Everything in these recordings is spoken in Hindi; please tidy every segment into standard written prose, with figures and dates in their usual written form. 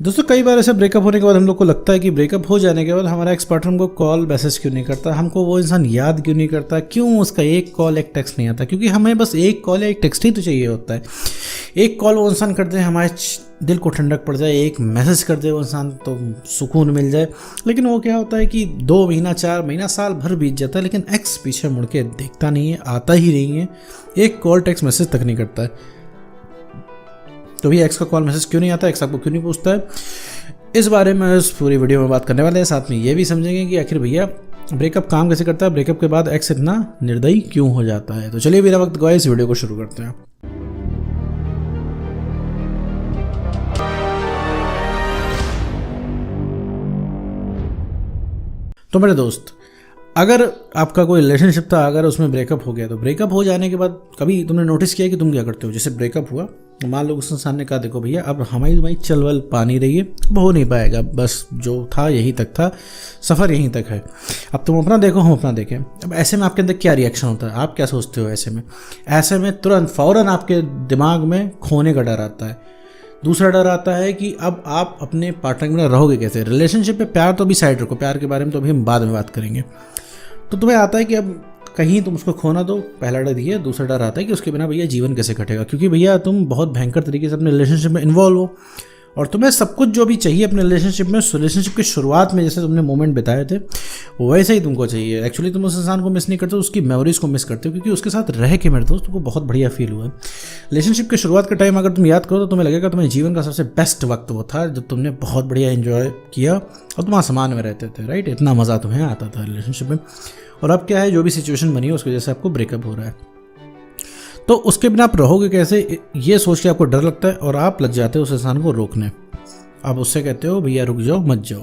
दोस्तों कई बार ऐसे ब्रेकअप होने के बाद हम लोग को लगता है कि ब्रेकअप हो जाने के बाद हमारा एक्स पार्टनर हमको कॉल मैसेज क्यों नहीं करता, हमको वो इंसान याद क्यों नहीं करता, क्यों उसका एक कॉल एक टेक्स्ट नहीं आता। क्योंकि हमें बस एक कॉल या एक टेक्स्ट ही तो चाहिए होता है। एक कॉल वो इंसान कर दे हमारे दिल को ठंडक पड़ जाए, एक मैसेज कर दे वो इंसान तो सुकून मिल जाए। लेकिन वो क्या होता है कि 2 महीना 4 महीना साल भर बीत जाता है, लेकिन एक्स पीछे मुड़ के देखता नहीं है, आता ही नहीं है, एक कॉल टेक्स्ट मैसेज तक नहीं करता है। तो भैया एक्स का कॉल मैसेज क्यों नहीं आता, एक्स आपको क्यों नहीं पूछता है, इस बारे में इस पूरी वीडियो में बात करने वाले हैं। साथ में ये भी समझेंगे कि आखिर भैया ब्रेकअप काम कैसे करता है, ब्रेकअप के बाद एक्स इतना निर्दयी क्यों हो जाता है। तो चलिए बिना वक्त गवाए इस वीडियो को शुरू करते हैं। तो मेरे दोस्त, अगर आपका कोई रिलेशनशिप था, अगर उसमें ब्रेकअप हो गया, तो ब्रेकअप हो जाने के बाद कभी तुमने नोटिस किया कि तुम क्या करते हो। जैसे ब्रेकअप हुआ, मान लो उस इंसान ने कहा देखो भैया अब हमारी तुम्हारी चलवल पा नहीं रही है, अब हो नहीं पाएगा, बस जो था यहीं तक था, सफ़र यहीं तक है, अब तुम अपना देखो हम अपना देखें। अब ऐसे में आपके अंदर क्या रिएक्शन होता है, आप क्या सोचते हो। ऐसे में तुरंत फ़ौरन आपके दिमाग में खोने का डर आता है। दूसरा डर आता है कि अब आप अपने पार्टनर के बिना रहोगे कैसे। रिलेशनशिप पे प्यार तो अभी साइड रखो, प्यार के बारे में तो अभी हम बाद में बात करेंगे। तो तुम्हें आता है कि अब कहीं तुम उसको खोना दो, पहला डर ये। दूसरा डर आता है कि उसके बिना भैया जीवन कैसे कटेगा, क्योंकि भैया तुम बहुत भयंकर तरीके से अपने रिलेशनशिप में इन्वॉल्व हो और तुम्हें सब कुछ जो भी चाहिए अपने रिलेशनशिप में, रिलेशनशिप की शुरुआत में जैसे तुमने मोमेंट बिताए थे वैसे ही तुमको चाहिए। एक्चुअली तुम उस इंसान को मिस नहीं करते, उसकी मेमोरीज को मिस करते हो, क्योंकि उसके साथ रह के मेरे दोस्त तुमको बहुत बढ़िया फील हुआ। रिलेशनशिप की शुरुआत का टाइम अगर तुम याद करो तो तुम्हें लगेगा तुम्हारे जीवन का सबसे बेस्ट वक्त वो था जब तुमने बहुत बढ़िया एंजॉय किया और तुम आसमान में रहते थे, राइट। इतना मज़ा तुम्हें आता था रिलेशनशिप में। और अब क्या है, जो भी सिचुएशन बनी है उसकी वजह से आपको ब्रेकअप हो रहा है, तो उसके बिना आप रहोगे कैसे, ये सोच के आपको डर लगता है और आप लग जाते हो उस इंसान को रोकने। आप उससे कहते हो भैया रुक जाओ, मत जाओ।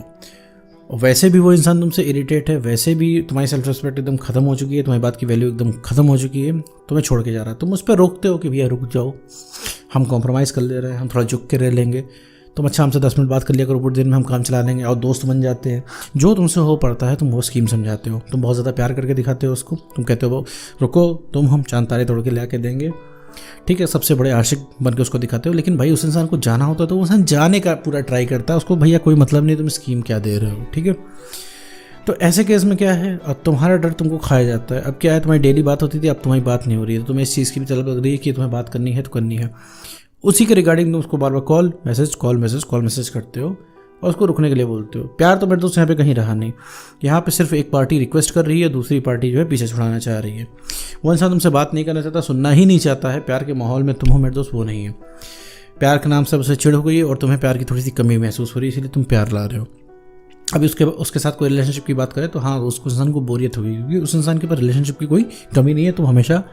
और वैसे भी वो इंसान तुमसे इरिटेट है, वैसे भी तुम्हारी सेल्फ रिस्पेक्ट एकदम खत्म हो चुकी है, तुम्हारी बात की वैल्यू एकदम खत्म हो चुकी है, तुम्हें छोड़ के जा रहा है। तुम उस पर रोकते हो कि भैया रुक जाओ, हम कॉम्प्रोमाइज़ कर ले रहे हैं, हम थोड़ा झुक के रह लेंगे, तुम अच्छा हमसे 10 मिनट बात कर लिया करो, पूरे दिन में हम काम चला लेंगे, और दोस्त बन जाते हैं। जो तुमसे हो पड़ता है तुम वो स्कीम समझाते हो, तुम बहुत ज़्यादा प्यार करके दिखाते हो उसको। तुम कहते हो रुको तुम, हम चांद तारे तोड़ के ला के देंगे, ठीक है, सबसे बड़े आशिक बन के उसको दिखाते हो। लेकिन भाई उस इंसान को जाना होता है तो वो इंसान जाने का पूरा ट्राई करता है, उसको भैया कोई मतलब नहीं तुम स्कीम क्या दे रहे हो, ठीक है। तो ऐसे केस में क्या है, अब तुम्हारा डर तुमको खाया जाता है। अब क्या है, तुम्हारी डेली बात होती थी, अब तुम्हारी बात नहीं हो रही है, तो तुम्हें इस चीज़ की भी तलब लग रही है कि तुम्हें बात करनी है तो करनी है। उसी के रिगार्डिंग तुम उसको बार बार कॉल मैसेज करते हो और उसको रुकने के लिए बोलते हो। प्यार तो मेरे दोस्त यहाँ पे कहीं रहा नहीं, यहाँ पे सिर्फ एक पार्टी रिक्वेस्ट कर रही है, दूसरी पार्टी जो है पीछे छुड़ाना चाह रही है। वो इंसान तुमसे बात नहीं करना चाहता, सुनना ही नहीं चाहता है। प्यार के माहौल में तुम हो मेरे दोस्त, वो नहीं है। प्यार के नाम से उसे चिढ़ हो गई और तुम्हें प्यार की थोड़ी सी कमी महसूस हो रही है, इसलिए तुम प्यार ला रहे हो। अभी उसके साथ कोई रिलेशनशिप की बात करें तो हाँ, उस इंसान को बोरियत होगी, क्योंकि उस इंसान के पास रिलेशनशिप की कोई कमी नहीं है। तुम हमेशा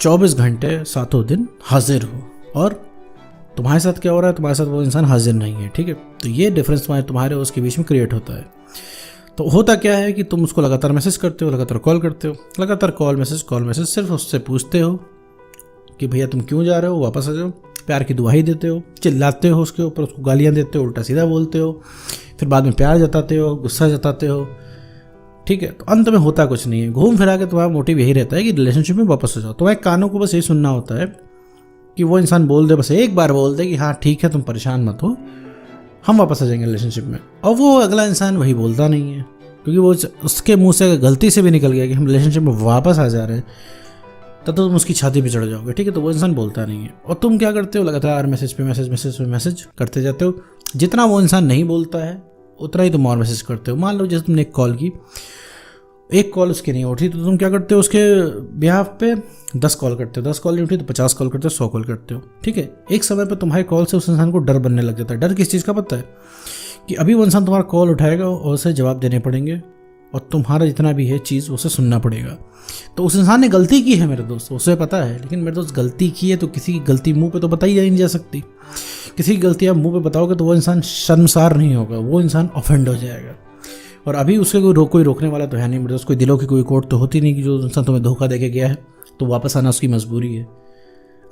24 घंटे 7 दिन हाजिर हो, और तुम्हारे साथ क्या हो रहा है, तुम्हारे साथ वो इंसान हाजिर नहीं है, ठीक है। तो ये डिफरेंस तुम्हारे उसके बीच में क्रिएट होता है। तो होता क्या है कि तुम उसको लगातार मैसेज करते हो, लगातार कॉल करते हो, लगातार कॉल मैसेज, सिर्फ उससे पूछते हो कि भैया तुम क्यों जा रहे हो, वापस आ जाओ। प्यार की दुआई देते हो, चिल्लाते हो उसके ऊपर, उसको गालियाँ देते हो, उल्टा सीधा बोलते हो, फिर बाद में प्यार जताते हो, गुस्सा जताते हो, ठीक है। तो अंत में होता कुछ नहीं है। घूम फिरा के तुम्हारा मोटिव यही रहता है कि रिलेशनशिप में वापस हो जाओ। तुम्हारे कानों को बस यही सुनना होता है कि वो इंसान बोल दे, बस एक बार बोल दे कि हाँ ठीक है तुम परेशान मत हो, हम वापस आ जाएंगे रिलेशनशिप में। और वो अगला इंसान वही बोलता नहीं है, क्योंकि वो उसके मुंह से गलती से भी निकल गया कि हम रिलेशनशिप में वापस आ जा रहे हैं, तब तो तुम उसकी छाती पे चढ़ जाओगे, ठीक है। तो वो इंसान बोलता नहीं है और तुम क्या करते हो, लगातार मैसेज करते जाते हो। जितना वो इंसान नहीं बोलता है उतना ही तुम और मैसेज करते हो। मान लो जैसे तुमने एक कॉल की, एक कॉल उसकी नहीं उठी तो तुम क्या करते हो, उसके बिहाफ पे 10 कॉल करते हो, 10 कॉल नहीं उठी तो 50 कॉल करते हो, 100 कॉल करते हो, ठीक है। एक समय पर तुम्हारे कॉल से उस इंसान को डर बनने लग जाता है। डर किस चीज़ का पता है, कि अभी वो इंसान तुम्हारा कॉल उठाएगा और उसे जवाब देने पड़ेंगे और तुम्हारा जितना भी है चीज़ उसे सुनना पड़ेगा। तो उस इंसान ने गलती की है मेरे दोस्त, उसे पता है, लेकिन मेरे दोस्त गलती की है तो किसी की गलती मुंह पे तो बताई नहीं जा सकती। किसी की गलती आप मुंह पे बताओगे तो वो इंसान शर्मसार नहीं होगा, वो इंसान ऑफेंड हो जाएगा। और अभी उसके कोई रोकने वाला तो है नहीं मेरे दोस्त, कोई दिलों की कोई कोर्ट तो होती नहीं कि जो इंसान तुम्हें धोखा दे के गया है तो वापस आना उसकी मजबूरी है।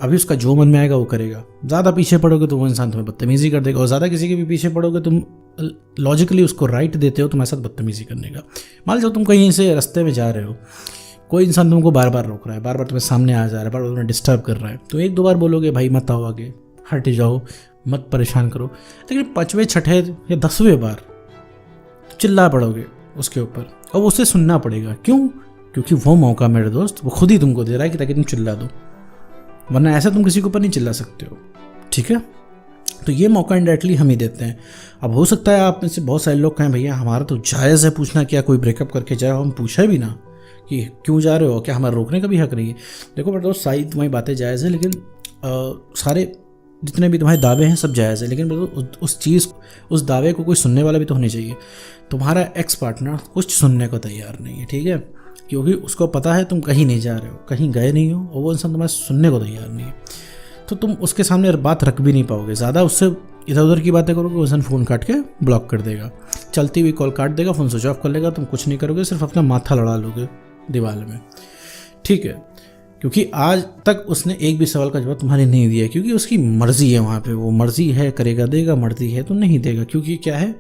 अभी उसका जो मन में आएगा वो करेगा। ज़्यादा पीछे पड़ोगे तो वो इंसान तुम्हें बदतमीजी कर देगा, और ज़्यादा किसी के भी पीछे पड़ोगे तुम लॉजिकली उसको राइट देते हो तुम्हारे साथ बदतमीजी करने का। मान लो तुम कहीं से रास्ते में जा रहे हो, कोई इंसान तुमको बार बार रोक रहा है, बार बार तुम्हें सामने आ जा रहा है, बार बार तुम्हें डिस्टर्ब कर रहा है, तो 1-2 बार बोलोगे भाई मत आओ आगे, हट जाओ, मत परेशान करो। लेकिन 5वें 6ठे या 10वें बार चिल्ला पड़ोगे उसके ऊपर और उसे सुनना पड़ेगा। क्यों? क्योंकि वो मौका मेरे दोस्त वो खुद ही तुमको दे रहा है कि ताकि तुम चिल्ला दो, वरना ऐसा तुम किसी के ऊपर नहीं चिल्ला सकते हो। ठीक है, तो ये मौका इनडायरेक्टली हम ही देते हैं। अब हो सकता है आप में से बहुत सारे लोग कहें भैया हमारा तो जायज़ है पूछना, क्या कोई ब्रेकअप करके जाए, हम पूछा भी ना कि क्यों जा रहे हो, क्या हमारा रोकने का भी हक नहीं है। देखो मेरे दोस्त सारी तुम्हारी बातें जायज़ है, लेकिन सारे जितने भी तुम्हारे दावे हैं सब जायज़ है, लेकिन उस चीज़ उस दावे को कोई सुनने वाला भी तो होना चाहिए। तुम्हारा एक्स पार्टनर कुछ सुनने को तैयार नहीं है, ठीक है, क्योंकि उसको पता है तुम कहीं नहीं जा रहे हो, कहीं गए नहीं हो, और वो इंसान तुम्हारे सुनने को तैयार नहीं है। तो तुम उसके सामने बात रख भी नहीं पाओगे, ज़्यादा उससे इधर उधर की बातें करोगे, वो इंसान फ़ोन काट के ब्लॉक कर देगा, चलती हुई कॉल काट देगा, फ़ोन स्विच ऑफ कर लेगा, तुम कुछ नहीं करोगे, सिर्फ अपना माथा लड़ा लोगे दीवार में। ठीक है, क्योंकि आज तक उसने एक भी सवाल का जवाब तुम्हारे नहीं दिया, क्योंकि उसकी मर्ज़ी है, वहाँ पे वो मर्ज़ी है, करेगा देगा, मर्ज़ी है तो नहीं देगा, क्योंकि क्या है,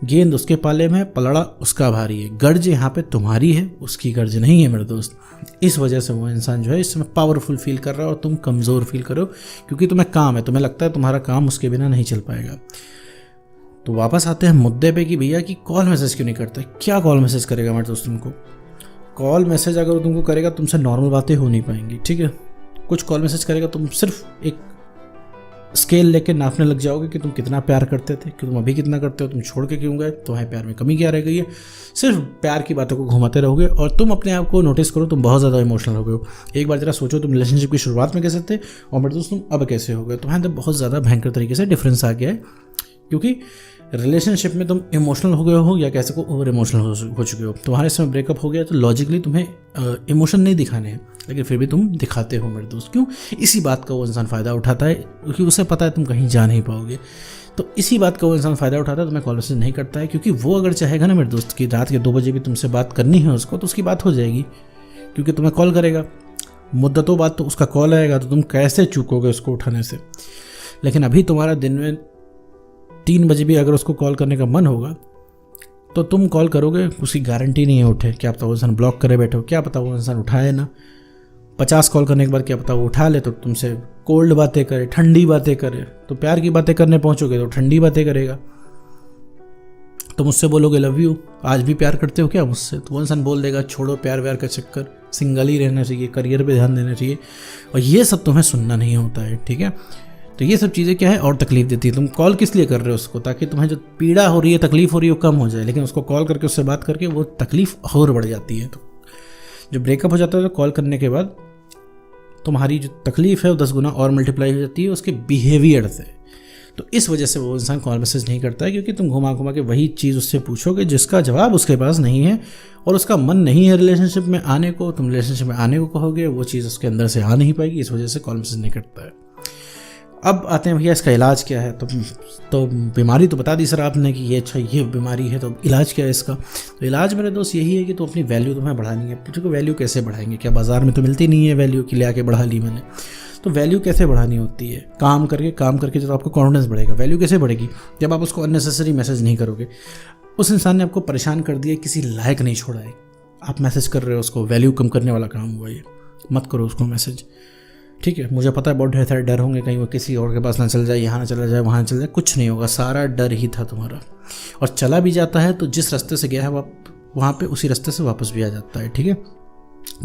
गेंद उसके पाले में है, पलड़ा उसका भारी है, गर्ज यहाँ पे तुम्हारी है, उसकी गर्ज नहीं है मेरे दोस्त। इस वजह से वो इंसान जो है इसमें पावरफुल फील कर रहा है और तुम कमज़ोर फील करो, क्योंकि तुम्हें काम है, तुम्हें लगता है तुम्हारा काम उसके बिना नहीं चल पाएगा। तो वापस आते हैं मुद्दे पे कि भैया कि कॉल मैसेज क्यों नहीं करते। क्या कॉल मैसेज करेगा मेरे दोस्त तुमको? कॉल मैसेज अगर तुमको करेगा तुमसे नॉर्मल बातें हो नहीं पाएंगी, ठीक है। कुछ कॉल मैसेज करेगा तुम सिर्फ एक स्केल लेके नापने लग जाओगे कि तुम कितना प्यार करते थे, कि तुम अभी कितना करते हो, तुम छोड़ के क्यों गए, तुम्हारे प्यार में कमी क्या रह गई है। सिर्फ प्यार की बातों को घुमाते रहोगे और तुम अपने आप को नोटिस करो तुम बहुत ज़्यादा इमोशनल हो गए हो। एक बार जरा सोचो तुम रिलेशनशिप की शुरुआत में कैसे थे और मेरे दोस्त तुम अब कैसे हो गए। तुम्हारे अंदर बहुत ज़्यादा भयंकर तरीके से डिफरेंस आ गया है, क्योंकि रिलेशनशिप में तुम इमोशनल हो गए हो या कैसे को ओवर इमोशनल हो चुके हो। तुम्हारे समय ब्रेकअप हो गया तो लॉजिकली तुम्हें इमोशन नहीं दिखाने हैं, लेकिन फिर भी तुम दिखाते हो मेरे दोस्त। क्यों? इसी बात का वो इंसान फ़ायदा उठाता है, क्योंकि उसे पता है तुम कहीं जा नहीं पाओगे। तो इसी बात का वो इंसान फ़ायदा उठाता है, तुम्हें कॉल मैसेज नहीं करता है, क्योंकि वो अगर चाहेगा ना मेरे दोस्त की रात के 2 बजे भी तुमसे बात करनी है उसको, तो उसकी बात हो जाएगी, क्योंकि तुम्हें कॉल करेगा, मुद्दतों बाद तो उसका कॉल आएगा, तो तुम कैसे चूकोगे उसको उठाने से। लेकिन अभी तुम्हारा दिन में 3 बजे भी अगर उसको कॉल करने का मन होगा तो तुम कॉल करोगे, उसकी गारंटी नहीं है उठे, क्या पता वो इंसान ब्लॉक करे बैठे हो, क्या पता वो इंसान उठाए ना। 50 कॉल करने के बाद क्या पता वो उठा ले तो तुमसे कोल्ड बातें करे, ठंडी बातें करे। तो प्यार की बातें करने पहुंचोगे तो ठंडी बातें करेगा। तो मुझसे बोलोगे लव यू, आज भी प्यार करते हो क्या मुझसे, तो वो इंसान बोल देगा छोड़ो प्यार व्यार का चक्कर, सिंगल ही रहना चाहिए, करियर पे ध्यान देना चाहिए। और ये सब तुम्हें सुनना नहीं होता है, ठीक है। तो ये सब चीज़ें क्या है और तकलीफ देती है। तुम कॉल किस लिए कर रहे हो उसको, ताकि तुम्हें जो पीड़ा हो रही है, तकलीफ हो रही है, वो कम हो जाए। लेकिन उसको कॉल करके उससे बात करके वो तकलीफ और बढ़ जाती है। तो जब ब्रेकअप हो जाता है तो कॉल करने के बाद तुम्हारी जो तकलीफ है वो 10 गुना और मल्टीप्लाई हो जाती है उसके बिहेवियर से। तो इस वजह से वो इंसान कॉल मैसेज नहीं करता है, क्योंकि तुम घुमा घुमा के वही चीज़ उससे पूछोगे जिसका जवाब उसके पास नहीं है और उसका मन नहीं है रिलेशनशिप में आने को। तुम रिलेशनशिप में आने को कहोगे, वो चीज़ उसके अंदर से आ नहीं पाएगी, इस वजह से कॉल मैसेज नहीं करता है। अब आते हैं भैया इसका इलाज क्या है। तो बीमारी तो बता दी सर आपने कि ये अच्छा ये बीमारी है, तो इलाज क्या है इसका। तो इलाज मेरे दोस्त यही है कि तो अपनी वैल्यू तुम्हें बढ़ानी है। तुझको वैल्यू कैसे बढ़ाएंगे, क्या बाज़ार में तो मिलती नहीं है वैल्यू कि ले आके बढ़ा ली मैंने। तो वैल्यू कैसे बढ़ानी होती है, काम करके जब आपको कॉन्फिडेंस बढ़ेगा। वैल्यू कैसे बढ़ेगी, जब आप उसको अननेसेसरी मैसेज नहीं करोगे। उस इंसान ने आपको परेशान कर दिया, किसी लायक नहीं छोड़ा है, आप मैसेज कर रहे हो उसको, वैल्यू कम करने वाला काम हुआ ये। मत करो उसको मैसेज, ठीक है। मुझे पता है बहुत ढेर सारे डर होंगे, कहीं वो किसी और के पास ना चल जाए, यहाँ ना चला जाए, वहाँ ना चल जाए। कुछ नहीं होगा, सारा डर ही था तुम्हारा। और चला भी जाता है तो जिस रास्ते से गया है वहाँ पे उसी रास्ते से वापस भी आ जाता है, ठीक है।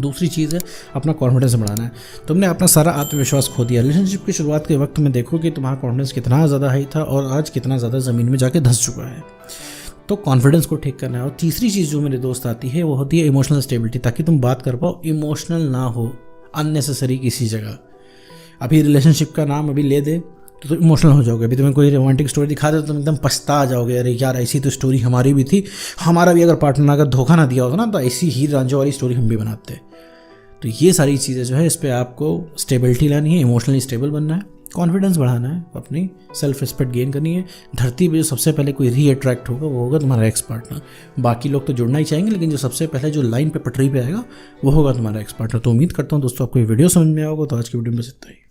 दूसरी चीज़ है अपना कॉन्फिडेंस बढ़ाना है। तुमने अपना सारा आत्मविश्वास खो दिया। रिलेशनशिप की शुरुआत के वक्त में देखो कि तुम्हारा कॉन्फिडेंस कितना ज़्यादा हाई था और आज कितना ज़्यादा ज़मीन में जाके धंस चुका है। तो कॉन्फिडेंस को ठीक करना है। और तीसरी चीज़ जो मेरे दोस्त आती है वो होती है इमोशनल स्टेबिलिटी, ताकि तुम बात कर पाओ, इमोशनल ना हो अननेसेसरी किसी जगह। अभी रिलेशनशिप का नाम अभी ले दे तो इमोशनल हो जाओगे। अभी तुम्हें कोई रोमांटिक स्टोरी दिखा दे तो तुम एकदम पछता जाओगे, अरे यार ऐसी तो स्टोरी हमारी भी थी, हमारा भी अगर पार्टनर अगर धोखा ना दिया होता ना तो ऐसी हीर रांझा वाली स्टोरी हम भी बनाते। तो ये सारी चीज़ें जो है इस पर आपको स्टेबिलिटी लानी है, इमोशनली स्टेबल बनना है, कॉन्फिडेंस बढ़ाना है, अपनी सेल्फ रिस्पेक्ट गेन करनी है। धरती पे जो सबसे पहले कोई रीअट्रैक्ट होगा वो होगा तुम्हारा एक्स पार्टनर। बाकी लोग तो जुड़ना ही चाहेंगे, लेकिन जो सबसे पहले जो लाइन पे पटरी पे आएगा वो होगा तुम्हारा एक्स पार्टनर। तो उम्मीद करता हूँ दोस्तों आपको ये वीडियो समझ में आएगा। तो आज की वीडियो में बस इतना ही।